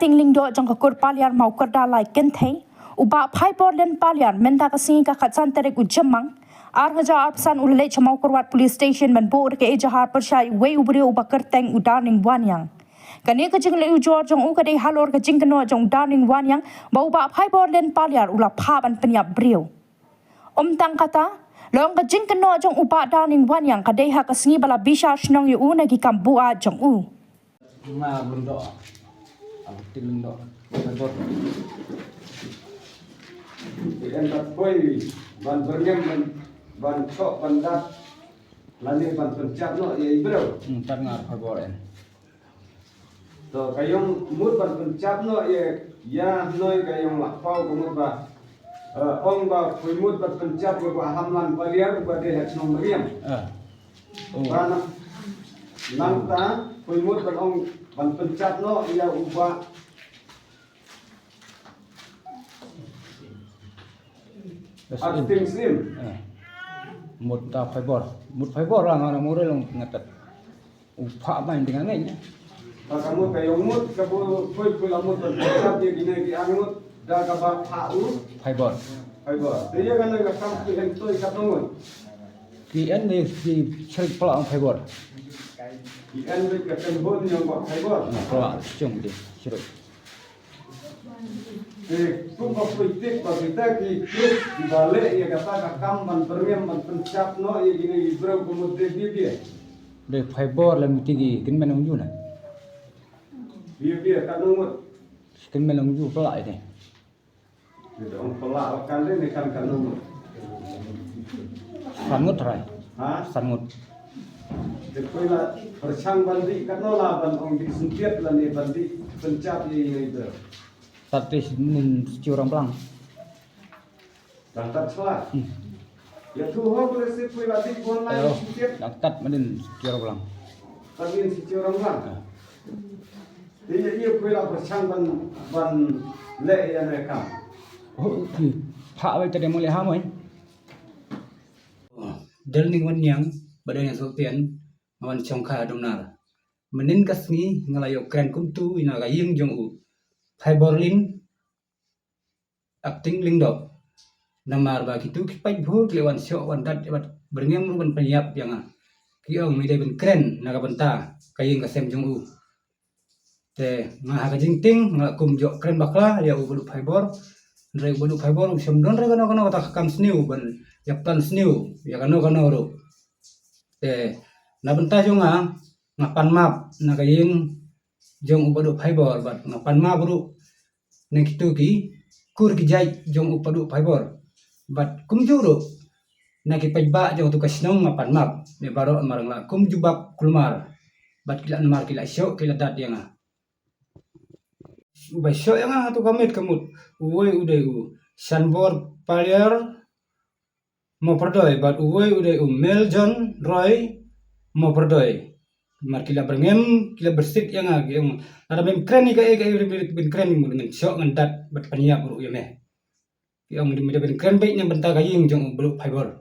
acting lingdo jang kakur paliar mau kerda lai kenthe uba phai porlen paliar menta kasing ka khatsan terek ujamang ar haja arpsan ulele chamau kurwat police station ban bor ke ejahar pershai we ubri uba kerteng udaning wanyang kani ka jing le ujor jang u ka dei halor ka jing kano jang udaning wanyang ba uba phai porlen paliar ula pha ban penyap brio tang kata long ka jing kano jang uba daning wanyang ka dei ha ka singi bala bisha shnong yu una gi kambua jang u ma bundo aku tilundo bot Ikan takoi ban bergem ban sok ban dat lani ban pencap no ya ibro tar ngar fagoren to kayong mut ban pencap no ya noi kayong lakpau kumut ba ong ba kui mut ban pencap ba hamlan baliar ba de hatno meriam bana nangta kui mut ban ong ban pencap no ya uba acting sim một ta phải bor lang ana mo relong ngatat upha main dengan ngai kamu kayong mut kamu koi lamut ban pencap dia gini ki angut da ka ba phau phải bor dia kan ga kam ki hen toi ka nongon ki en ni ki chrik pala phải bor ikan be ka kan bon yang ba phai pala chung di chrik kung politik kita ki klub di balik ya kata kakam ban premium ban pencap no ya gini ibro kemudian dia de phải bor la mitigi kin menong ju na dia kan nomor kin menong ju pala ini orang pelak kan ini kan nomor sangut rai ha sangut dekoi la persang bandi kan no la ban ong di sentiap la ni bandi pencap ini itu tatis min curang belang daftar salah ya tuh boleh sih koi la di bon la sentiap tat manin curang belang tapi si orang lang dia koi la persang ban le ya mereka oh ki pha bai tade mo le ha moi del ning wan yang badai yang so tian wan chong kha domnar menin kasni ngalayo kren kumtu ina ga ying jong u Thai Berlin acting lingdo namar ba kitu ki pai bhu ki wan syo wan dat bat berngem ban penyap yang ki ong mi dai ben kren naga benta kaying ka sem jong u te nga ga jing ting nga kum jo kren bakla ya u bulu fiber re bulu fiber sem don re kono ta kam sniu ban yak tan sniu ya kono ro te na benta jong nga pan map na kaying jong upadu fiber bat ngapan ma buru nek tu ki kur ki jai jong upadu fiber bat kum juro na ki pajba jong tu kasnong ngapan map me baro marang la kum jubab kulmar bat kila mar kila syo kila dat yang ubai syo yang tu kamit kamut uwe ude u sanbor paliar mo perdoi bat uwe ude u meljon roy mo perdoi markila berngem kila bersik yang ada mem kren ni kae ben kren ni dengan syok ngandat bat paniap buru ya meh yang di ben kren baik yang benta kaying jong bulu fiber